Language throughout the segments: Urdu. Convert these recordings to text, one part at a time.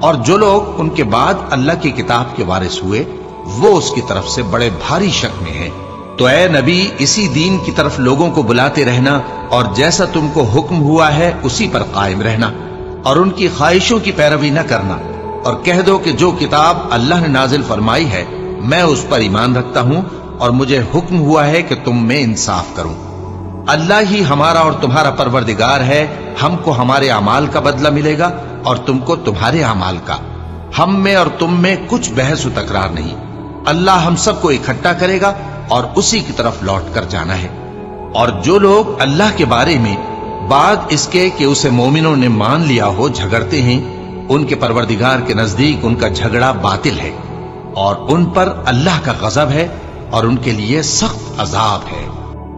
اور جو لوگ ان کے بعد اللہ کی کتاب کے وارث ہوئے وہ اس کی طرف سے بڑے بھاری شک میں ہیں۔ تو اے نبی اسی دین کی طرف لوگوں کو بلاتے رہنا اور جیسا تم کو حکم ہوا ہے اسی پر قائم رہنا اور ان کی خواہشوں کی پیروی نہ کرنا، اور کہہ دو کہ جو کتاب اللہ نے نازل فرمائی ہے میں اس پر ایمان رکھتا ہوں اور مجھے حکم ہوا ہے کہ تم میں انصاف کروں۔ اللہ ہی ہمارا اور تمہارا پروردگار ہے، ہم کو ہمارے اعمال کا بدلہ ملے گا اور تم کو تمہارے اعمال کا، ہم میں اور تم میں کچھ بحث و تکرار نہیں۔ اللہ ہم سب کو اکٹھا کرے گا اور اسی کی طرف لوٹ کر جانا ہے۔ اور جو لوگ اللہ کے بارے میں بعد اس کے کہ اسے مومنوں نے مان لیا ہو جھگڑتے ہیں، ان کے پروردگار کے نزدیک ان کا جھگڑا باطل ہے اور ان پر اللہ کا غضب ہے اور ان کے لیے سخت عذاب ہے۔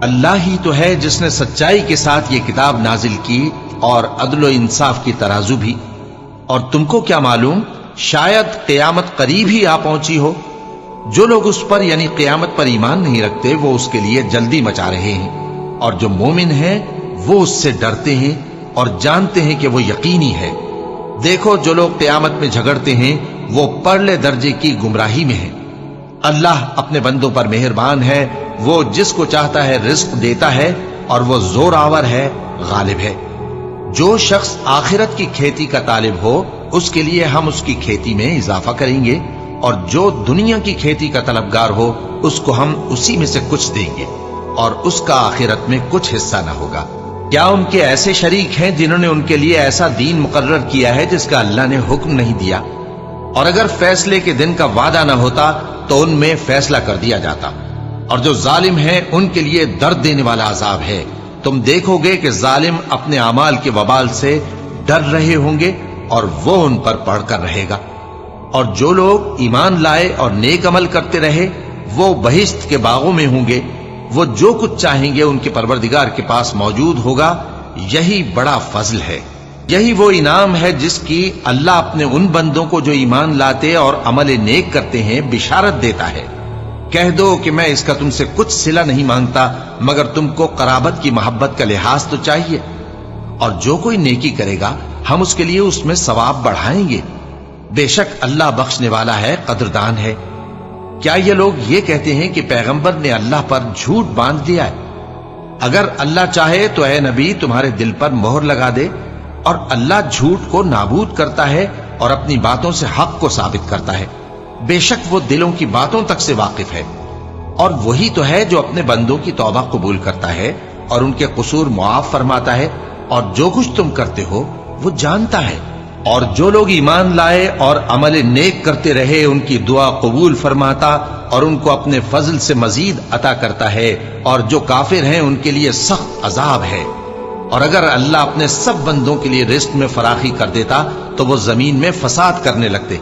اللہ ہی تو ہے جس نے سچائی کے ساتھ یہ کتاب نازل کی اور عدل و انصاف کی ترازو بھی، اور تم کو کیا معلوم شاید قیامت قریب ہی آ پہنچی ہو۔ جو لوگ اس پر یعنی قیامت پر ایمان نہیں رکھتے وہ اس کے لیے جلدی مچا رہے ہیں، اور جو مومن ہیں وہ اس سے ڈرتے ہیں اور جانتے ہیں کہ وہ یقینی ہے۔ دیکھو جو لوگ قیامت میں جھگڑتے ہیں وہ پرلے درجے کی گمراہی میں ہیں۔ اللہ اپنے بندوں پر مہربان ہے، وہ جس کو چاہتا ہے رزق دیتا ہے اور وہ زور آور ہے، غالب ہے۔ جو شخص آخرت کی کھیتی کا طالب ہو اس کے لیے ہم اس کی کھیتی میں اضافہ کریں گے، اور جو دنیا کی کھیتی کا طلبگار ہو اس کو ہم اسی میں سے کچھ دیں گے اور اس کا آخرت میں کچھ حصہ نہ ہوگا۔ کیا ان کے ایسے شریک ہیں جنہوں نے ان کے لیے ایسا دین مقرر کیا ہے جس کا اللہ نے حکم نہیں دیا؟ اور اگر فیصلے کے دن کا وعدہ نہ ہوتا تو ان میں فیصلہ کر دیا جاتا۔ اور جو ظالم ہیں ان کے لیے درد دینے والا عذاب ہے۔ تم دیکھو گے کہ ظالم اپنے اعمال کے وبال سے ڈر رہے ہوں گے اور وہ ان پر پڑھ کر رہے گا۔ اور جو لوگ ایمان لائے اور نیک عمل کرتے رہے وہ بہشت کے باغوں میں ہوں گے، وہ جو کچھ چاہیں گے ان کے پروردگار کے پاس موجود ہوگا۔ یہی بڑا فضل ہے، یہی وہ انعام ہے جس کی اللہ اپنے ان بندوں کو جو ایمان لاتے اور عمل نیک کرتے ہیں بشارت دیتا ہے۔ کہہ دو کہ میں اس کا تم سے کچھ صلہ نہیں مانگتا مگر تم کو قرابت کی محبت کا لحاظ تو چاہیے، اور جو کوئی نیکی کرے گا ہم اس کے لیے اس میں ثواب بڑھائیں گے۔ بے شک اللہ بخشنے والا ہے، قدردان ہے۔ کیا یہ لوگ یہ کہتے ہیں کہ پیغمبر نے اللہ پر جھوٹ باندھ دیا ہے؟ اگر اللہ چاہے تو اے نبی تمہارے دل پر مہر لگا دے، اور اللہ جھوٹ کو نابود کرتا ہے اور اپنی باتوں سے حق کو ثابت کرتا ہے۔ بے شک وہ دلوں کی باتوں تک سے واقف ہے، اور وہی تو ہے جو اپنے بندوں کی توبہ قبول کرتا ہے اور ان کے قصور معاف فرماتا ہے، اور جو کچھ تم کرتے ہو وہ جانتا ہے۔ اور جو لوگ ایمان لائے اور عمل نیک کرتے رہے ان کی دعا قبول فرماتا اور ان کو اپنے فضل سے مزید عطا کرتا ہے، اور جو کافر ہیں ان کے لیے سخت عذاب ہے۔ اور اگر اللہ اپنے سب بندوں کے لیے رزق میں فراخی کر دیتا تو وہ زمین میں فساد کرنے لگتے،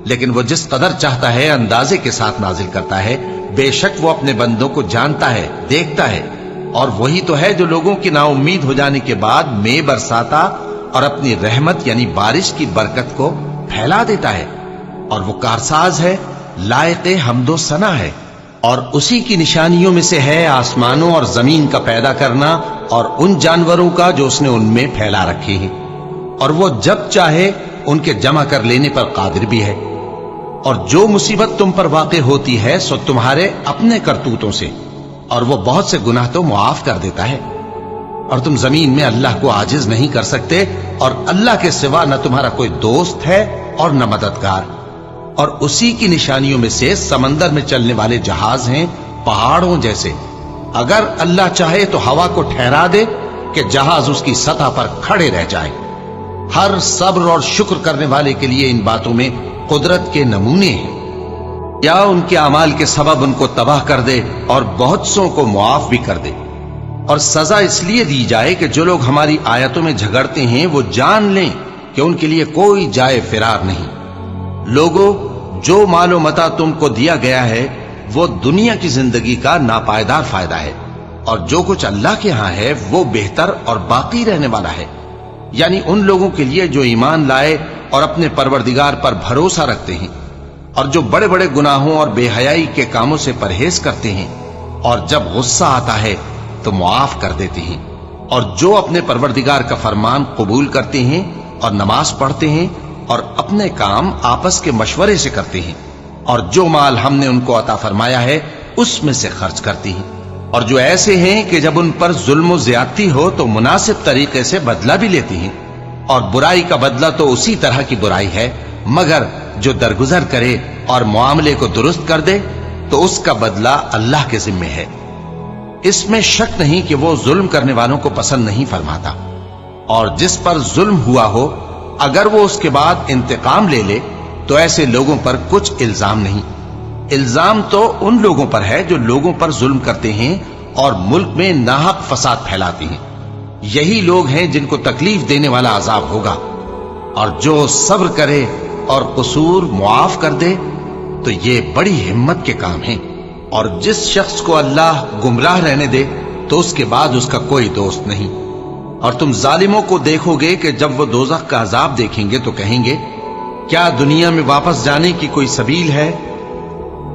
لیکن وہ جس قدر چاہتا ہے اندازے کے ساتھ نازل کرتا ہے۔ بے شک وہ اپنے بندوں کو جانتا ہے، دیکھتا ہے، اور وہی تو ہے جو لوگوں کی نا امید ہو جانے کے بعد مے برساتا اور اپنی رحمت یعنی بارش کی برکت کو پھیلا دیتا ہے، اور وہ کارساز ہے، لائق حمد و ثنا ہے۔ اور اسی کی نشانیوں میں سے ہے آسمانوں اور زمین کا پیدا کرنا اور ان جانوروں کا جو اس نے ان میں پھیلا رکھے ہیں، اور وہ جب چاہے ان کے جمع کر لینے پر قادر بھی ہے۔ اور جو مصیبت تم پر واقع ہوتی ہے سو تمہارے اپنے کرتوتوں سے، اور وہ بہت سے گناہ تو معاف کر دیتا ہے۔ اور تم زمین میں اللہ کو عاجز نہیں کر سکتے، اور اللہ کے سوا نہ تمہارا کوئی دوست ہے اور نہ مددگار۔ اور اسی کی نشانیوں میں سے سمندر میں چلنے والے جہاز ہیں پہاڑوں جیسے۔ اگر اللہ چاہے تو ہوا کو ٹھہرا دے کہ جہاز اس کی سطح پر کھڑے رہ جائیں۔ ہر صبر اور شکر کرنے والے کے لیے ان باتوں میں قدرت کے نمونے ہیں۔ یا ان کے اعمال کے سبب ان کو تباہ کر دے اور بہت سوں کو معاف بھی کر دے۔ اور سزا اس لیے دی جائے کہ جو لوگ ہماری آیتوں میں جھگڑتے ہیں وہ جان لیں کہ ان کے لیے کوئی جائے فرار نہیں۔ لوگوں، جو مال و متاع تم کو دیا گیا ہے وہ دنیا کی زندگی کا ناپائیدار فائدہ ہے، اور جو کچھ اللہ کے ہاں ہے وہ بہتر اور باقی رہنے والا ہے، یعنی ان لوگوں کے لیے جو ایمان لائے اور اپنے پروردگار پر بھروسہ رکھتے ہیں، اور جو بڑے بڑے گناہوں اور بے حیائی کے کاموں سے پرہیز کرتے ہیں، اور جب غصہ آتا ہے تو معاف کر دیتے ہیں، اور جو اپنے پروردگار کا فرمان قبول کرتے ہیں اور نماز پڑھتے ہیں اور اپنے کام آپس کے مشورے سے کرتے ہیں، اور جو مال ہم نے ان کو عطا فرمایا ہے اس میں سے خرچ کرتی ہیں، اور جو ایسے ہیں کہ جب ان پر ظلم و زیادتی ہو تو مناسب طریقے سے بدلہ بھی لیتی ہیں، اور برائی کا بدلہ تو اسی طرح کی برائی ہے، مگر جو درگزر کرے اور معاملے کو درست کر دے تو اس کا بدلہ اللہ کے ذمے ہے۔ اس میں شک نہیں کہ وہ ظلم کرنے والوں کو پسند نہیں فرماتا، اور جس پر ظلم ہوا ہو اگر وہ اس کے بعد انتقام لے لے تو ایسے لوگوں پر کچھ الزام نہیں۔ الزام تو ان لوگوں پر ہے جو لوگوں پر ظلم کرتے ہیں اور ملک میں ناحق فساد پھیلاتے ہیں، یہی لوگ ہیں جن کو تکلیف دینے والا عذاب ہوگا، اور جو صبر کرے اور قصور معاف کر دے تو یہ بڑی ہمت کے کام ہیں۔ اور جس شخص کو اللہ گمراہ رہنے دے تو اس کے بعد اس کا کوئی دوست نہیں۔ اور تم ظالموں کو دیکھو گے کہ جب وہ دوزخ کا عذاب دیکھیں گے تو کہیں گے کیا دنیا میں واپس جانے کی کوئی سبیل ہے؟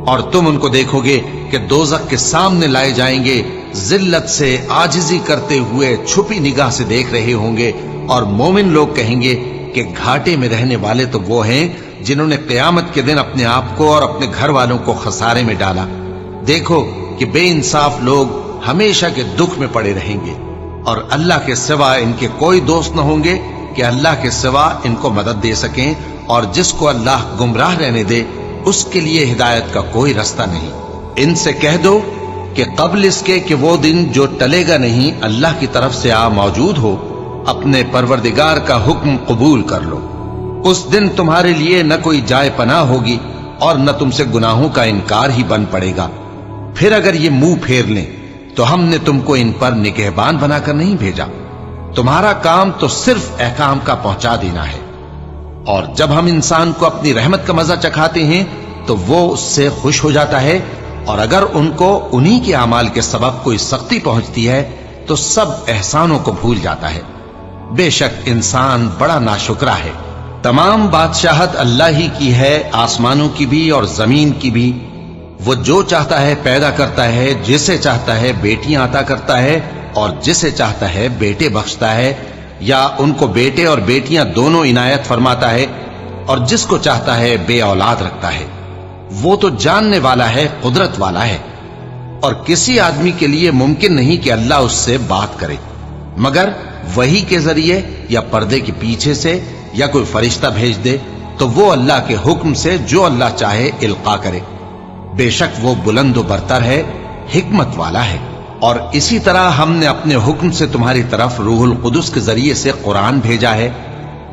اور تم ان کو دیکھو گے کہ دوزخ کے سامنے لائے جائیں گے، ذلت سے عاجزی کرتے ہوئے چھپی نگاہ سے دیکھ رہے ہوں گے، اور مومن لوگ کہیں گے کہ گھاٹے میں رہنے والے تو وہ ہیں جنہوں نے قیامت کے دن اپنے آپ کو اور اپنے گھر والوں کو خسارے میں ڈالا۔ دیکھو کہ بے انصاف لوگ ہمیشہ کے دکھ میں پڑے رہیں گے، اور اللہ کے سوا ان کے کوئی دوست نہ ہوں گے کہ اللہ کے سوا ان کو مدد دے سکیں، اور جس کو اللہ گمراہ رہنے دے اس کے لیے ہدایت کا کوئی رستہ نہیں۔ ان سے کہہ دو کہ قبل اس کے کہ وہ دن جو ٹلے گا نہیں اللہ کی طرف سے موجود ہو، اپنے پروردگار کا حکم قبول کر لو۔ اس دن تمہارے لیے نہ کوئی جائے پناہ ہوگی اور نہ تم سے گناہوں کا انکار ہی بن پڑے گا۔ پھر اگر یہ منہ پھیر لیں تو ہم نے تم کو ان پر نگہبان بنا کر نہیں بھیجا، تمہارا کام تو صرف احکام کا پہنچا دینا ہے۔ اور جب ہم انسان کو اپنی رحمت کا مزہ چکھاتے ہیں تو وہ اس سے خوش ہو جاتا ہے، اور اگر ان کو انہی کے اعمال کے سبب کوئی سختی پہنچتی ہے تو سب احسانوں کو بھول جاتا ہے۔ بے شک انسان بڑا ناشکرا ہے۔ تمام بادشاہت اللہ ہی کی ہے، آسمانوں کی بھی اور زمین کی بھی۔ وہ جو چاہتا ہے پیدا کرتا ہے، جسے چاہتا ہے بیٹیاں عطا کرتا ہے اور جسے چاہتا ہے بیٹے بخشتا ہے، یا ان کو بیٹے اور بیٹیاں دونوں عنایت فرماتا ہے، اور جس کو چاہتا ہے بے اولاد رکھتا ہے۔ وہ تو جاننے والا ہے، قدرت والا ہے، اور کسی آدمی کے لیے ممکن نہیں کہ اللہ اس سے بات کرے مگر وحی کے ذریعے یا پردے کے پیچھے سے، یا کوئی فرشتہ بھیج دے تو وہ اللہ کے حکم سے جو اللہ چاہے القا کرے۔ بے شک وہ بلند و برتر ہے، حکمت والا ہے۔ اور اسی طرح ہم نے اپنے حکم سے تمہاری طرف روح القدس کے ذریعے سے قرآن بھیجا ہے۔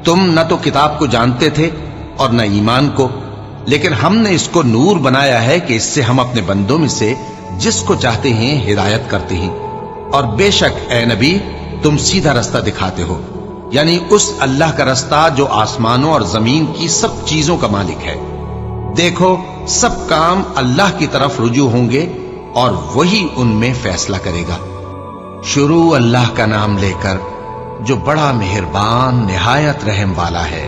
تم نہ تو کتاب کو جانتے تھے اور نہ ایمان کو، لیکن ہم نے اس کو نور بنایا ہے کہ اس سے ہم اپنے بندوں میں سے جس کو چاہتے ہیں ہدایت کرتے ہیں۔ اور بے شک اے نبی تم سیدھا رستہ دکھاتے ہو، یعنی اس اللہ کا رستہ جو آسمانوں اور زمین کی سب چیزوں کا مالک ہے۔ دیکھو سب کام اللہ کی طرف رجوع ہوں گے اور وہی ان میں فیصلہ کرے گا۔ شروع اللہ کا نام لے کر جو بڑا مہربان نہایت رحم والا ہے۔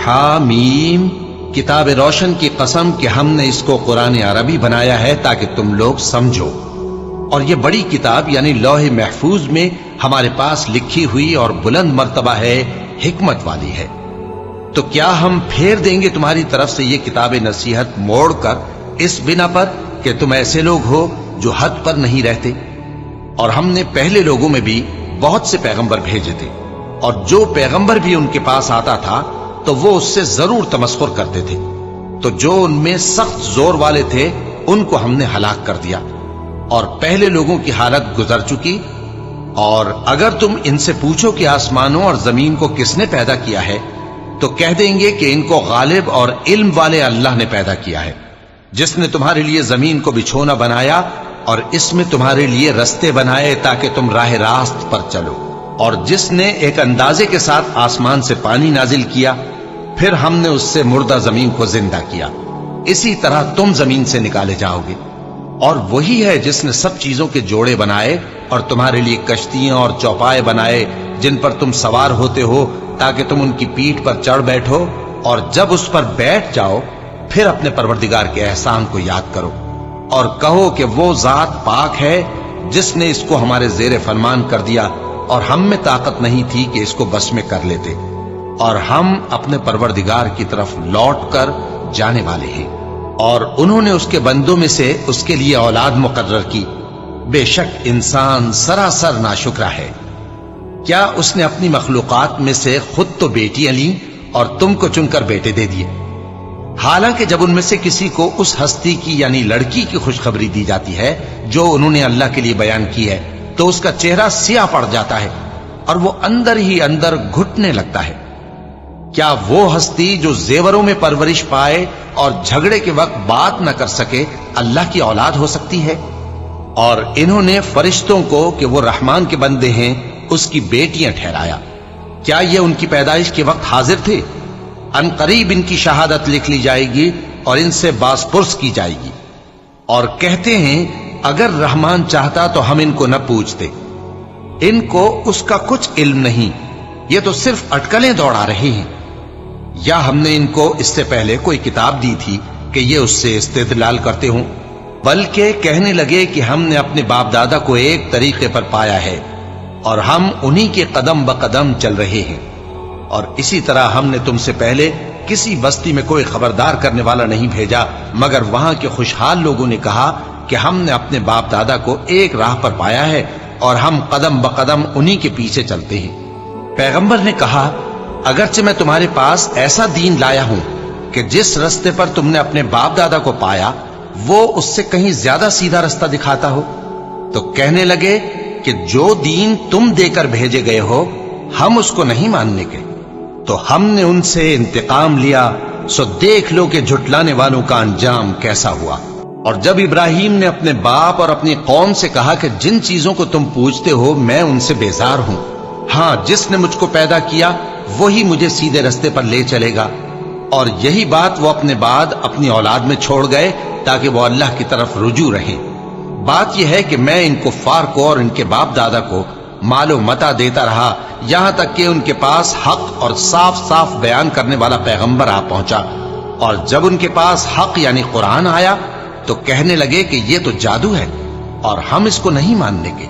حامیم، کتاب روشن کی قسم کہ ہم نے اس کو قرآن عربی بنایا ہے تاکہ تم لوگ سمجھو، اور یہ بڑی کتاب یعنی لوح محفوظ میں ہمارے پاس لکھی ہوئی اور بلند مرتبہ ہے، حکمت والی ہے۔ تو کیا ہم پھیر دیں گے تمہاری طرف سے یہ کتاب نصیحت موڑ کر اس بنا پر کہ تم ایسے لوگ ہو جو حد پر نہیں رہتے؟ اور ہم نے پہلے لوگوں میں بھی بہت سے پیغمبر بھیجے تھے، اور جو پیغمبر بھی ان کے پاس آتا تھا تو وہ اس سے ضرور تمسخر کرتے تھے، تو جو ان میں سخت زور والے تھے ان کو ہم نے ہلاک کر دیا، اور پہلے لوگوں کی حالت گزر چکی۔ اور اگر تم ان سے پوچھو کہ آسمانوں اور زمین کو کس نے پیدا کیا ہے تو کہہ دیں گے کہ ان کو غالب اور علم والے اللہ نے پیدا کیا ہے، جس نے تمہارے لیے زمین کو بچھونا بنایا اور اس میں تمہارے لیے رستے بنائے تاکہ تم راہ راست پر چلو، اور جس نے ایک اندازے کے ساتھ آسمان سے پانی نازل کیا، پھر ہم نے اس سے مردہ زمین کو زندہ کیا، اسی طرح تم زمین سے نکالے جاؤ گے۔ اور وہی ہے جس نے سب چیزوں کے جوڑے بنائے اور تمہارے لیے کشتیاں اور چوپائے بنائے جن پر تم سوار ہوتے ہو تاکہ تم ان کی پیٹھ پر چڑھ بیٹھو، اور جب اس پر بیٹھ جاؤ پھر اپنے پروردگار کے احسان کو یاد کرو اور کہو کہ وہ ذات پاک ہے جس نے اس کو ہمارے زیر فرمان کر دیا اور ہم میں طاقت نہیں تھی کہ اس کو بس میں کر لیتے۔ اور ہم اپنے پروردگار کی طرف لوٹ کر جانے والے ہیں۔ اور انہوں نے اس کے بندوں میں سے اس کے لیے اولاد مقرر کی، بے شک انسان سراسر ناشکرا ہے۔ کیا اس نے اپنی مخلوقات میں سے خود تو بیٹیاں لیں اور تم کو چن کر بیٹے دے دیے؟ حالانکہ جب ان میں سے کسی کو اس ہستی کی یعنی لڑکی کی خوشخبری دی جاتی ہے جو انہوں نے اللہ کے لیے بیان کی ہے تو اس کا چہرہ سیاہ پڑ جاتا ہے اور وہ اندر ہی اندر گھٹنے لگتا ہے۔ کیا وہ ہستی جو زیوروں میں پرورش پائے اور جھگڑے کے وقت بات نہ کر سکے اللہ کی اولاد ہو سکتی ہے؟ اور انہوں نے فرشتوں کو کہ وہ رحمان کے بندے ہیں اس کی بیٹیاں ٹھہرایا۔ کیا یہ ان کی پیدائش کے وقت حاضر تھے؟ ان قریب ان کی شہادت لکھ لی جائے گی اور ان سے باز پرس کی جائے گی۔ اور کہتے ہیں اگر رحمان چاہتا تو ہم ان کو نہ پوچھتے، ان کو اس کا کچھ علم نہیں، یہ تو صرف اٹکلیں دوڑا رہے ہیں۔ یا ہم نے ان کو اس سے پہلے کوئی کتاب دی تھی کہ یہ اس سے استدلال کرتے ہوں؟ بلکہ کہنے لگے کہ ہم نے اپنے باپ دادا کو ایک طریقے پر پایا ہے اور ہم انہی کے قدم بقدم چل رہے ہیں۔ اور اسی طرح ہم نے تم سے پہلے کسی بستی میں کوئی خبردار کرنے والا نہیں بھیجا مگر وہاں کے خوشحال لوگوں نے کہا کہ ہم نے اپنے باپ دادا کو ایک راہ پر پایا ہے اور ہم قدم بقدم انہی کے پیچھے چلتے ہیں۔ پیغمبر نے کہا اگرچہ میں تمہارے پاس ایسا دین لایا ہوں کہ جس رستے پر تم نے اپنے باپ دادا کو پایا وہ اس سے کہیں زیادہ سیدھا رستہ دکھاتا ہو، تو کہنے لگے کہ جو دین تم دے کر بھیجے گئے ہو ہم اس کو نہیں ماننے کے، تو ہم نے ان سے انتقام لیا، سو دیکھ لو کہ جھٹلانے والوں کا انجام کیسا ہوا۔ اور جب ابراہیم نے اپنے باپ اور اپنی قوم سے کہا کہ جن چیزوں کو تم پوچھتے ہو میں ان سے بیزار ہوں، ہاں جس نے مجھ کو پیدا کیا وہی مجھے سیدھے رستے پر لے چلے گا، اور یہی بات وہ اپنے بعد اپنی اولاد میں چھوڑ گئے تاکہ وہ اللہ کی طرف رجوع رہیں۔ بات یہ ہے کہ میں ان کفار کو اور ان کے باپ دادا کو مال و متاع دیتا رہا یہاں تک کہ ان کے پاس حق اور صاف صاف بیان کرنے والا پیغمبر آ پہنچا، اور جب ان کے پاس حق یعنی قرآن آیا تو کہنے لگے کہ یہ تو جادو ہے اور ہم اس کو نہیں ماننے کے،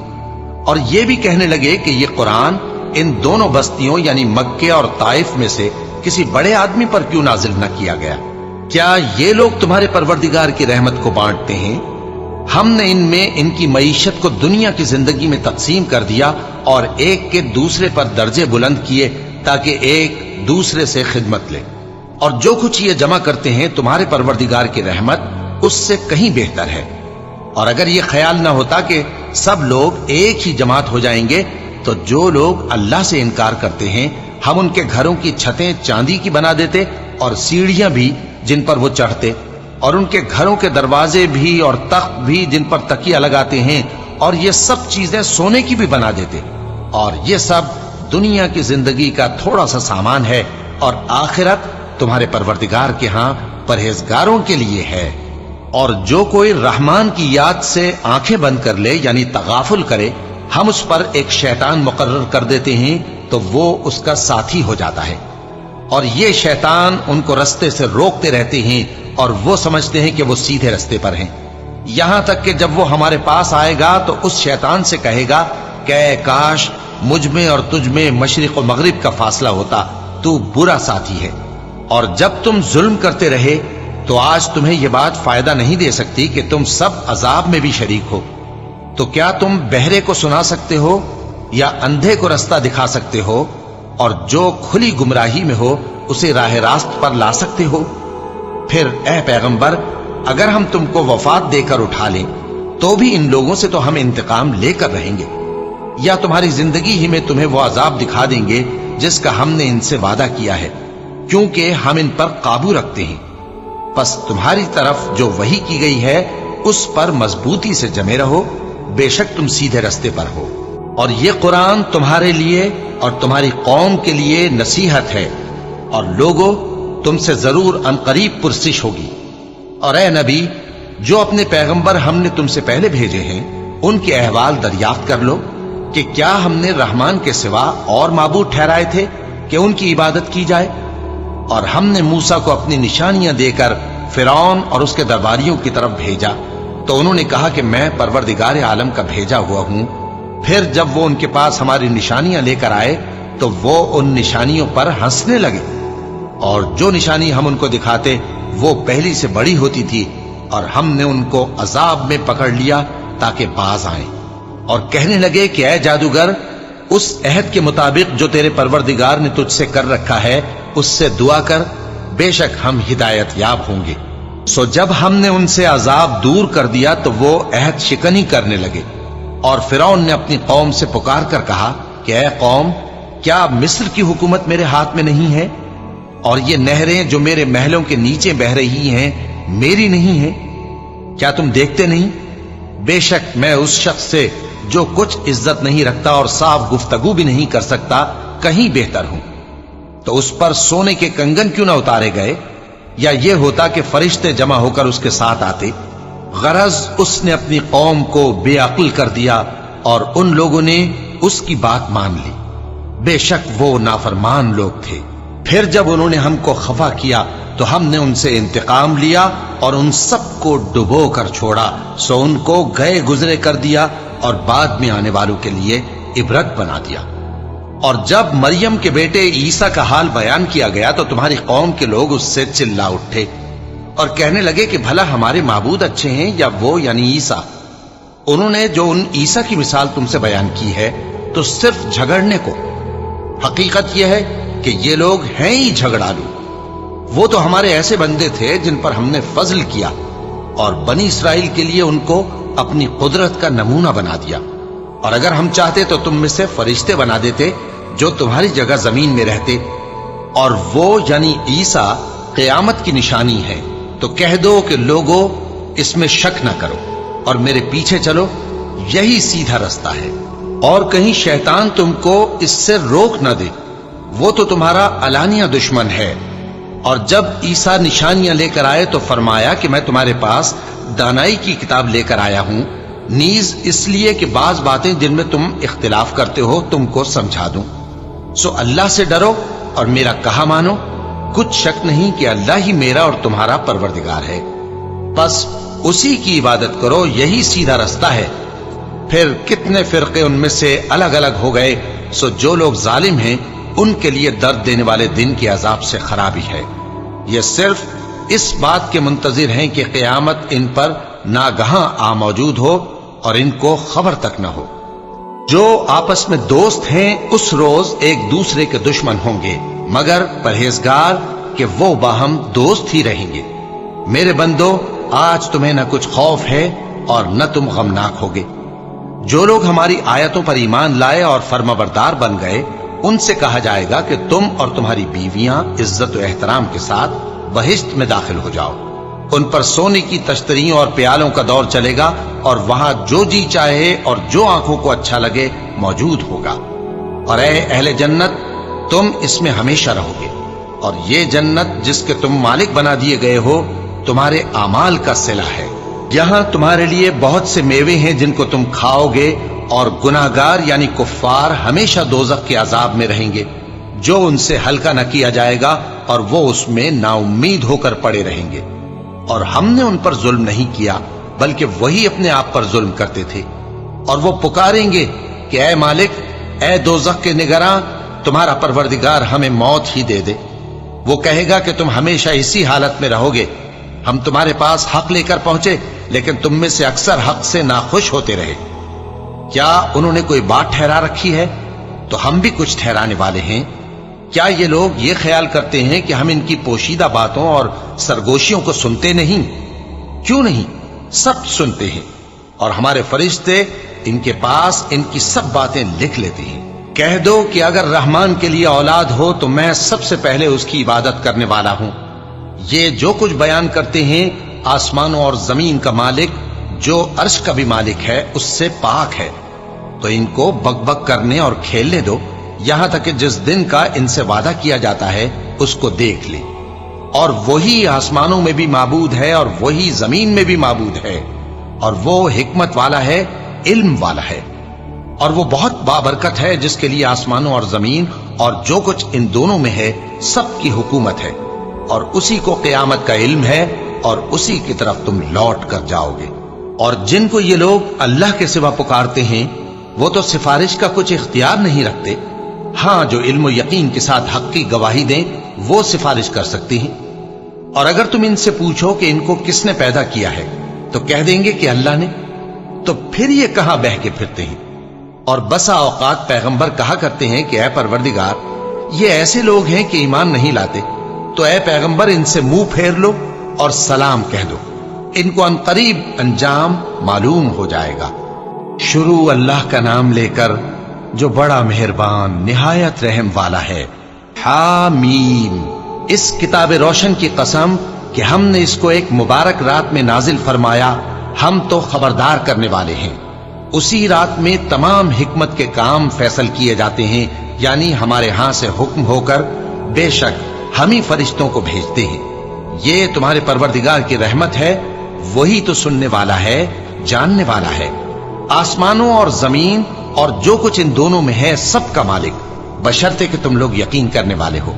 اور یہ بھی کہنے لگے کہ یہ قرآن ان دونوں بستیوں یعنی مکے اور طائف میں سے کسی بڑے آدمی پر کیوں نازل نہ کیا گیا؟ کیا یہ لوگ تمہارے پروردگار کی رحمت کو بانٹتے ہیں؟ ہم نے ان میں ان کی معیشت کو دنیا کی زندگی میں تقسیم کر دیا اور ایک کے دوسرے پر درجے بلند کیے تاکہ ایک دوسرے سے خدمت لے، اور جو کچھ یہ جمع کرتے ہیں تمہارے پروردگار کی رحمت اس سے کہیں بہتر ہے۔ اور اگر یہ خیال نہ ہوتا کہ سب لوگ ایک ہی جماعت ہو جائیں گے تو جو لوگ اللہ سے انکار کرتے ہیں ہم ان کے گھروں کی چھتیں چاندی کی بنا دیتے اور سیڑھیاں بھی جن پر وہ چڑھتے، اور ان کے گھروں کے دروازے بھی اور تخت بھی جن پر تکیہ لگاتے ہیں، اور یہ سب چیزیں سونے کی بھی بنا دیتے، اور یہ سب دنیا کی زندگی کا تھوڑا سا سامان ہے، اور آخرت تمہارے پروردگار کے ہاں پرہیزگاروں کے لیے ہے۔ اور جو کوئی رحمان کی یاد سے آنکھیں بند کر لے یعنی تغافل کرے ہم اس پر ایک شیطان مقرر کر دیتے ہیں تو وہ اس کا ساتھی ہو جاتا ہے، اور یہ شیطان ان کو رستے سے روکتے رہتے ہیں اور وہ سمجھتے ہیں کہ وہ سیدھے رستے پر ہیں، یہاں تک کہ جب وہ ہمارے پاس آئے گا تو اس شیطان سے کہے گا کہ اے کاش مجھ میں اور تجھ میں مشرق و مغرب کا فاصلہ ہوتا، تو برا ساتھی ہے۔ اور جب تم ظلم کرتے رہے تو آج تمہیں یہ بات فائدہ نہیں دے سکتی کہ تم سب عذاب میں بھی شریک ہو، تو کیا تم بہرے کو سنا سکتے ہو یا اندھے کو رستہ دکھا سکتے ہو، اور جو کھلی گمراہی میں ہو اسے راہ راست پر لا سکتے ہو؟ پھر اے پیغمبر اگر ہم تم کو وفات دے کر اٹھا لیں تو بھی ان لوگوں سے تو ہم انتقام لے کر رہیں گے، یا تمہاری زندگی ہی میں تمہیں وہ عذاب دکھا دیں گے جس کا ہم نے ان سے وعدہ کیا ہے، کیونکہ ہم ان پر قابو رکھتے ہیں۔ پس تمہاری طرف جو وحی کی گئی ہے اس پر مضبوطی سے جمے رہو، بے شک تم سیدھے رستے پر ہو، اور یہ قرآن تمہارے لیے اور تمہاری قوم کے لیے نصیحت ہے، اور لوگوں تم سے ضرور عنقریب پرسش ہوگی۔ اور اے نبی جو اپنے پیغمبر ہم نے تم سے پہلے بھیجے ہیں ان کے احوال دریافت کر لو کہ کیا ہم نے رحمان کے سوا اور معبود ٹھہرائے تھے کہ ان کی عبادت کی جائے؟ اور ہم نے موسیٰ کو اپنی نشانیاں دے کر فرعون اور اس کے درباریوں کی طرف بھیجا تو انہوں نے کہا کہ میں پروردگار عالم کا بھیجا ہوا ہوں۔ پھر جب وہ ان کے پاس ہماری نشانیاں لے کر آئے تو وہ ان نشانیوں پر ہنسنے لگے، اور جو نشانی ہم ان کو دکھاتے وہ پہلی سے بڑی ہوتی تھی، اور ہم نے ان کو عذاب میں پکڑ لیا تاکہ باز آئیں، اور کہنے لگے کہ اے جادوگر، اس عہد کے مطابق جو تیرے پروردگار نے تجھ سے کر رکھا ہے اس سے دعا کر، بے شک ہم ہدایت یاب ہوں گے۔ سو جب ہم نے ان سے عذاب دور کر دیا تو وہ عہد شکنی کرنے لگے، اور فرعون نے اپنی قوم سے پکار کر کہا کہ اے قوم، کیا مصر کی حکومت میرے ہاتھ میں نہیں ہے؟ اور یہ نہریں جو میرے محلوں کے نیچے بہ رہی ہیں میری نہیں ہیں؟ کیا تم دیکھتے نہیں؟ بے شک میں اس شخص سے جو کچھ عزت نہیں رکھتا اور صاف گفتگو بھی نہیں کر سکتا کہیں بہتر ہوں۔ تو اس پر سونے کے کنگن کیوں نہ اتارے گئے، یا یہ ہوتا کہ فرشتے جمع ہو کر اس کے ساتھ آتے؟ غرض اس نے اپنی قوم کو بے عقل کر دیا، اور ان لوگوں نے اس کی بات مان لی۔ بے شک وہ نافرمان لوگ تھے۔ پھر جب انہوں نے ہم کو خفا کیا تو ہم نے ان سے انتقام لیا اور ان سب کو ڈبو کر چھوڑا، سو ان کو گئے گزرے کر دیا اور بعد میں آنے والوں کے لیے عبرت بنا دیا۔ اور جب مریم کے بیٹے عیسیٰ کا حال بیان کیا گیا تو تمہاری قوم کے لوگ اس سے چلا اٹھے اور کہنے لگے کہ بھلا ہمارے معبود اچھے ہیں یا وہ یعنی عیسیٰ؟ انہوں نے جو ان عیسیٰ کی مثال تم سے بیان کی ہے تو صرف جھگڑنے کو۔ حقیقت یہ ہے کہ یہ لوگ ہیں ہی جھگڑالو۔ وہ تو ہمارے ایسے بندے تھے جن پر ہم نے فضل کیا، اور بنی اسرائیل کے لیے ان کو اپنی قدرت کا نمونہ بنا دیا۔ اور اگر ہم چاہتے تو تم میں سے فرشتے بنا دیتے جو تمہاری جگہ زمین میں رہتے، اور وہ یعنی عیسیٰ قیامت کی نشانی ہے۔ تو کہہ دو کہ لوگوں، اس میں شک نہ کرو اور میرے پیچھے چلو، یہی سیدھا رستہ ہے، اور کہیں شیطان تم کو اس سے روک نہ دے، وہ تو تمہارا علانیہ دشمن ہے۔ اور جب عیسیٰ نشانیاں لے کر آئے تو فرمایا کہ میں تمہارے پاس دانائی کی کتاب لے کر آیا ہوں، نیز اس لیے کہ بعض باتیں جن میں تم اختلاف کرتے ہو تم کو سمجھا دوں۔ سو اللہ سے ڈرو اور میرا کہا مانو، کچھ شک نہیں کہ اللہ ہی میرا اور تمہارا پروردگار ہے، بس اسی کی عبادت کرو، یہی سیدھا رستہ ہے۔ پھر کتنے فرقے ان میں سے الگ الگ ہو گئے، سو جو لوگ ظالم ہیں ان کے لیے درد دینے والے دن کے عذاب سے خرابی ہے۔ یہ صرف اس بات کے منتظر ہیں کہ قیامت ان پر ناگہاں آ موجود ہو اور ان کو خبر تک نہ ہو۔ جو آپس میں دوست ہیں اس روز ایک دوسرے کے دشمن ہوں گے، مگر پرہیزگار کہ وہ باہم دوست ہی رہیں گے۔ میرے بندو، آج تمہیں نہ کچھ خوف ہے اور نہ تم غمناک ہوگے۔ جو لوگ ہماری آیتوں پر ایمان لائے اور فرمانبردار بن گئے، ان سے کہا جائے گا کہ تم اور تمہاری بیویاں عزت و احترام کے ساتھ بہشت میں داخل ہو جاؤ۔ ان پر سونے کی تشتریوں اور پیالوں کا دور چلے گا، اور وہاں جو جی چاہے اور جو آنکھوں کو اچھا لگے موجود ہوگا۔ اور اے اہل جنت، تم اس میں ہمیشہ رہو گے، اور یہ جنت جس کے تم مالک بنا دیے گئے ہو تمہارے اعمال کا صلہ ہے۔ یہاں تمہارے لیے بہت سے میوے ہیں جن کو تم کھاؤ گے، اور گناہگار یعنی کفار ہمیشہ دوزخ کے عذاب میں رہیں گے، جو ان سے ہلکا نہ کیا جائے گا، اور وہ اس میں نا امید ہو کر پڑے رہیں گے۔ اور ہم نے ان پر ظلم نہیں کیا بلکہ وہی اپنے آپ پر ظلم کرتے تھے۔ اور وہ پکاریں گے کہ اے مالک، اے دوزخ کے نگراں، تمہارا پروردگار ہمیں موت ہی دے دے۔ وہ کہے گا کہ تم ہمیشہ اسی حالت میں رہو گے، ہم تمہارے پاس حق لے کر پہنچے لیکن تم میں سے اکثر حق سے ناخوش ہوتے رہے۔ کیا انہوں نے کوئی بات ٹھہرا رکھی ہے؟ تو ہم بھی کچھ ٹھہرانے والے ہیں۔ کیا یہ لوگ یہ خیال کرتے ہیں کہ ہم ان کی پوشیدہ باتوں اور سرگوشیوں کو سنتے نہیں؟ کیوں نہیں، سب سنتے ہیں، اور ہمارے فرشتے ان کے پاس ان کی سب باتیں لکھ لیتے ہیں۔ کہہ دو کہ اگر رحمان کے لیے اولاد ہو تو میں سب سے پہلے اس کی عبادت کرنے والا ہوں۔ یہ جو کچھ بیان کرتے ہیں آسمانوں اور زمین کا مالک جو عرش کا بھی مالک ہے اس سے پاک ہے، تو ان کو بک بک کرنے اور کھیلنے دو، یہاں تک کہ جس دن کا ان سے وعدہ کیا جاتا ہے اس کو دیکھ لے۔ اور وہی آسمانوں میں بھی معبود ہے اور وہی زمین میں بھی معبود ہے، اور وہ حکمت والا ہے، علم والا ہے، اور وہ بہت بابرکت ہے جس کے لیے آسمانوں اور زمین اور جو کچھ ان دونوں میں ہے سب کی حکومت ہے، اور اسی کو قیامت کا علم ہے، اور اسی کی طرف تم لوٹ کر جاؤ گے۔ اور جن کو یہ لوگ اللہ کے سوا پکارتے ہیں وہ تو سفارش کا کچھ اختیار نہیں رکھتے، ہاں جو علم و یقین کے ساتھ حق کی گواہی دیں وہ سفارش کر سکتی ہیں۔ اور اگر تم ان سے پوچھو کہ ان کو کس نے پیدا کیا ہے تو کہہ دیں گے کہ اللہ نے، تو پھر یہ کہاں بہہ کے پھرتے ہیں؟ اور بسا اوقات پیغمبر کہا کرتے ہیں کہ اے پروردگار، یہ ایسے لوگ ہیں کہ ایمان نہیں لاتے، تو اے پیغمبر ان سے منہ پھیر لو اور سلام کہہ دو، ان کو عنقریب انجام معلوم ہو جائے گا۔ شروع اللہ کا نام لے کر جو بڑا مہربان نہایت رحم والا ہے۔ حامیم، اس کتاب روشن کی قسم کہ ہم نے اس کو ایک مبارک رات میں نازل فرمایا، ہم تو خبردار کرنے والے ہیں۔ اسی رات میں تمام حکمت کے کام فیصل کیے جاتے ہیں، یعنی ہمارے ہاں سے حکم ہو کر بے شک ہم ہی فرشتوں کو بھیجتے ہیں۔ یہ تمہارے پروردگار کی رحمت ہے، وہی تو سننے والا ہے، جاننے والا ہے۔ آسمانوں اور زمین اور جو کچھ ان دونوں میں ہے سب کا مالک، بشرطے کہ تم لوگ یقین کرنے والے ہو۔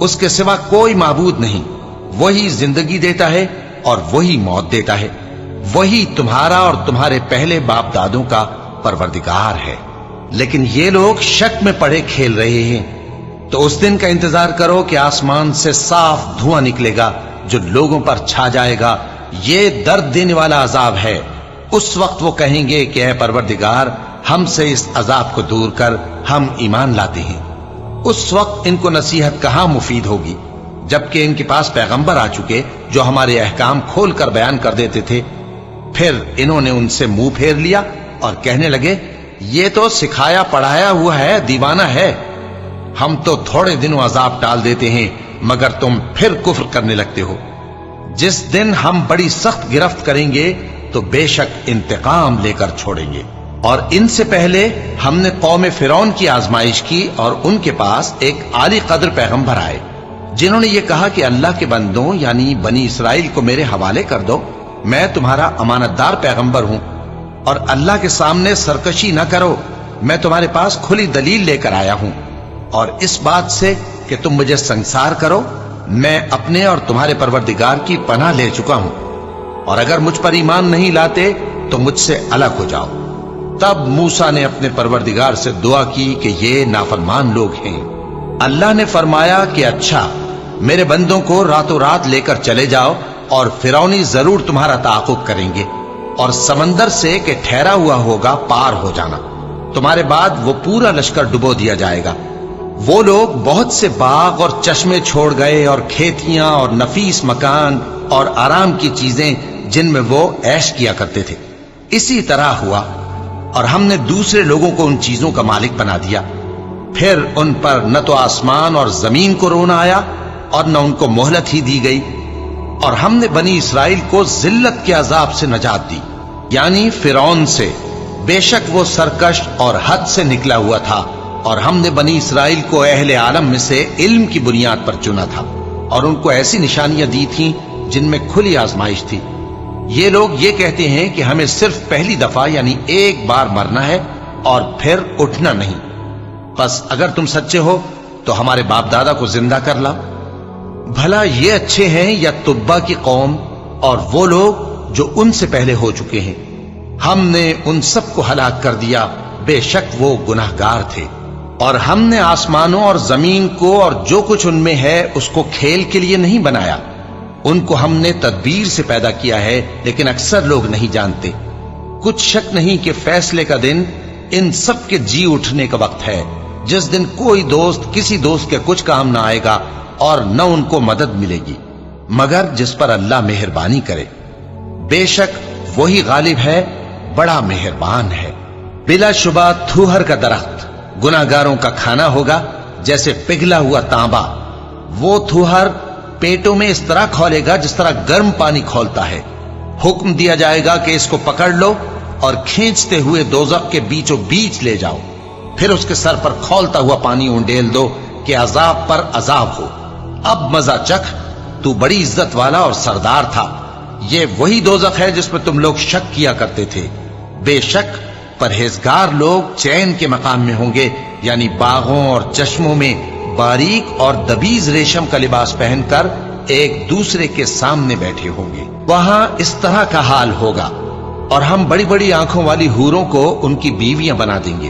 اس کے سوا کوئی معبود نہیں، وہی زندگی دیتا ہے اور وہی موت دیتا ہے، وہی تمہارا اور تمہارے پہلے باپ دادوں کا پروردگار ہے۔ لیکن یہ لوگ شک میں پڑے کھیل رہے ہیں۔ تو اس دن کا انتظار کرو کہ آسمان سے صاف دھواں نکلے گا جو لوگوں پر چھا جائے گا، یہ درد دینے والا عذاب ہے۔ اس وقت وہ کہیں گے کہ اے پروردگار، ہم سے اس عذاب کو دور کر، ہم ایمان لاتے ہیں۔ اس وقت ان کو نصیحت کہاں مفید ہوگی، جبکہ ان کے پاس پیغمبر آ چکے جو ہمارے احکام کھول کر بیان کر دیتے تھے۔ پھر انہوں نے ان سے منہ پھیر لیا اور کہنے لگے، یہ تو سکھایا پڑھایا ہوا ہے، دیوانہ ہے، ہم تو تھوڑے دنوں عذاب ٹال دیتے ہیں مگر تم پھر کفر کرنے لگتے ہو۔ جس دن ہم بڑی سخت گرفت کریں گے تو بے شک انتقام لے کر چھوڑیں گے۔ اور ان سے پہلے ہم نے قوم فرعون کی آزمائش کی اور ان کے پاس ایک عالی قدر پیغمبر آئے جنہوں نے یہ کہا کہ اللہ کے بندوں یعنی بنی اسرائیل کو میرے حوالے کر دو، میں تمہارا امانت دار پیغمبر ہوں، اور اللہ کے سامنے سرکشی نہ کرو، میں تمہارے پاس کھلی دلیل لے کر آیا ہوں، اور اس بات سے کہ تم مجھے سنسار کرو، میں اپنے اور تمہارے پروردگار کی پناہ لے چکا ہوں، اور اگر مجھ پر ایمان نہیں لاتے تو مجھ سے الگ ہو جاؤ۔ تب موسیٰ نے اپنے پروردگار سے دعا کی کہ یہ نافرمان لوگ ہیں۔ اللہ نے فرمایا کہ اچھا، میرے بندوں کو راتوں رات لے کر چلے جاؤ، اور فرعونی ضرور تمہارا تعاقب کریں گے، اور سمندر سے کہ ٹھہرا ہوا ہوگا پار ہو جانا، تمہارے بعد وہ پورا لشکر ڈبو دیا جائے گا۔ وہ لوگ بہت سے باغ اور چشمے چھوڑ گئے اور کھیتیاں اور نفیس مکان اور آرام کی چیزیں جن میں وہ عیش کیا کرتے تھے۔ اسی طرح ہوا، اور ہم نے دوسرے لوگوں کو ان چیزوں کا مالک بنا دیا۔ پھر ان پر نہ تو آسمان اور زمین کو رونا آیا اور نہ ان کو مہلت ہی دی گئی، اور ہم نے بنی اسرائیل کو ذلت کے عذاب سے نجات دی، یعنی فرعون سے، بے شک وہ سرکش اور حد سے نکلا ہوا تھا، اور ہم نے بنی اسرائیل کو اہل عالم میں سے علم کی بنیاد پر چنا تھا، اور ان کو ایسی نشانیاں دی تھیں جن میں کھلی آزمائش تھی۔ یہ لوگ یہ کہتے ہیں کہ ہمیں صرف پہلی دفعہ یعنی ایک بار مرنا ہے اور پھر اٹھنا نہیں، بس اگر تم سچے ہو تو ہمارے باپ دادا کو زندہ کر لاؤ۔ بھلا یہ اچھے ہیں یا تبا کی قوم اور وہ لوگ جو ان سے پہلے ہو چکے ہیں؟ ہم نے ان سب کو ہلاک کر دیا، بے شک وہ گناہگار تھے۔ اور ہم نے آسمانوں اور زمین کو اور جو کچھ ان میں ہے اس کو کھیل کے لیے نہیں بنایا، ان کو ہم نے تدبیر سے پیدا کیا ہے، لیکن اکثر لوگ نہیں جانتے۔ کچھ شک نہیں کہ فیصلے کا دن ان سب کے جی اٹھنے کا وقت ہے، جس دن کوئی دوست کسی دوست کے کچھ کام نہ آئے گا اور نہ ان کو مدد ملے گی مگر جس پر اللہ مہربانی کرے۔ بے شک وہی غالب ہے، بڑا مہربان ہے۔ بلا شبہ تھوہر کا درخت گناہگاروں کا کھانا ہوگا، جیسے پگھلا ہوا تانبا۔ وہ تھوہر پیٹوں میں اس طرح کھولے گا جس طرح گرم پانی کھولتا ہے۔ حکم دیا جائے گا کہ اس کو پکڑ لو اور کھینچتے ہوئے دوزخ کے بیچوں بیچ لے جاؤ، پھر اس کے سر پر کھولتا ہوا پانی اونڈیل دو کہ عذاب پر عذاب ہو۔ اب مزہ چکھ، تو بڑی عزت والا اور سردار تھا۔ یہ وہی دوزخ ہے جس پر تم لوگ شک کیا کرتے تھے۔ بے شک پرہیزگار لوگ چین کے مقام میں ہوں گے، یعنی باغوں اور چشموں میں باریک اور دبیز ریشم کا لباس پہن کر ایک دوسرے کے سامنے بیٹھے ہوں گے۔ وہاں اس طرح کا حال ہوگا، اور ہم بڑی بڑی آنکھوں والی حوروں کو ان کی بیویاں بنا دیں گے۔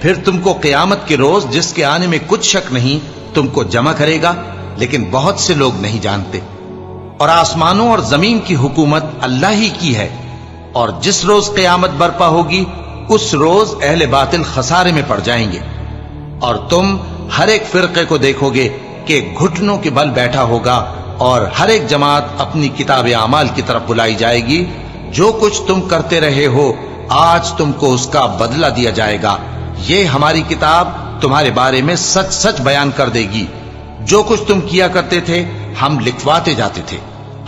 پھر تم کو قیامت کے روز جس کے آنے میں کچھ شک نہیں تم کو جمع کرے گا، لیکن بہت سے لوگ نہیں جانتے۔ اور آسمانوں اور زمین کی حکومت اللہ ہی کی ہے، اور جس روز قیامت برپا ہوگی اس روز اہل باطل خسارے میں پڑ جائیں گے۔ اور تم ہر ایک فرقے کو دیکھو گے کہ گھٹنوں کے بل بیٹھا ہوگا، اور ہر ایک جماعت اپنی کتاب اعمال کی طرف بلائی جائے گی۔ جو کچھ تم کرتے رہے ہو آج تم کو اس کا بدلہ دیا جائے گا، یہ ہماری کتاب تمہارے بارے میں سچ سچ بیان کر دے گی۔ جو کچھ تم کیا کرتے تھے ہم لکھواتے جاتے تھے۔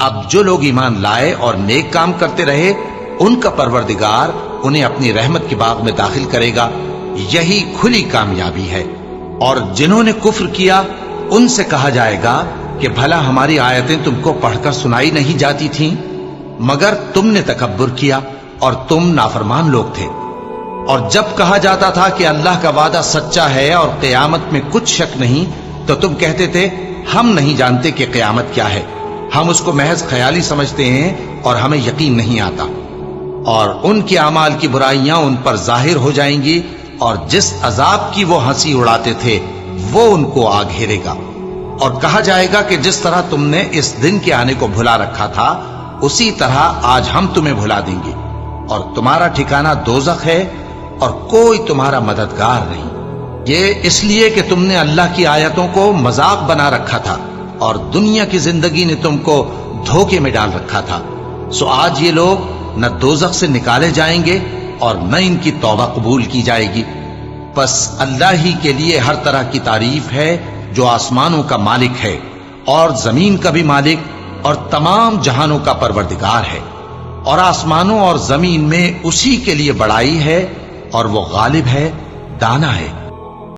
اب جو لوگ ایمان لائے اور نیک کام کرتے رہے ان کا پروردگار انہیں اپنی رحمت کے باغ میں داخل کرے گا، یہی کھلی کامیابی ہے۔ اور جنہوں نے کفر کیا ان سے کہا جائے گا کہ بھلا ہماری آیتیں تم کو پڑھ کر سنائی نہیں جاتی تھیں؟ مگر تم نے تکبر کیا اور تم نافرمان لوگ تھے۔ اور جب کہا جاتا تھا کہ اللہ کا وعدہ سچا ہے اور قیامت میں کچھ شک نہیں، تو تم کہتے تھے ہم نہیں جانتے کہ قیامت کیا ہے، ہم اس کو محض خیالی سمجھتے ہیں اور ہمیں یقین نہیں آتا۔ اور ان کے اعمال کی برائیاں ان پر ظاہر ہو جائیں گی، اور جس عذاب کی وہ ہنسی اڑاتے تھے وہ ان کو آ گھیرے گا۔ اور کہا جائے گا کہ جس طرح تم نے اس دن کے آنے کو بھلا رکھا تھا اسی طرح آج ہم تمہیں بھلا دیں گے، اور تمہارا ٹھکانہ دوزخ ہے اور کوئی تمہارا مددگار نہیں۔ یہ اس لیے کہ تم نے اللہ کی آیتوں کو مذاق بنا رکھا تھا اور دنیا کی زندگی نے تم کو دھوکے میں ڈال رکھا تھا، سو آج یہ لوگ نہ دوزخ سے نکالے جائیں گے اور نہ ان کی توبہ قبول کی جائے گی۔ پس اللہ ہی کے لیے ہر طرح کی تعریف ہے جو آسمانوں کا مالک ہے اور زمین کا بھی مالک اور تمام جہانوں کا پروردگار ہے۔ اور آسمانوں اور زمین میں اسی کے لیے بڑائی ہے، اور وہ غالب ہے، دانا ہے۔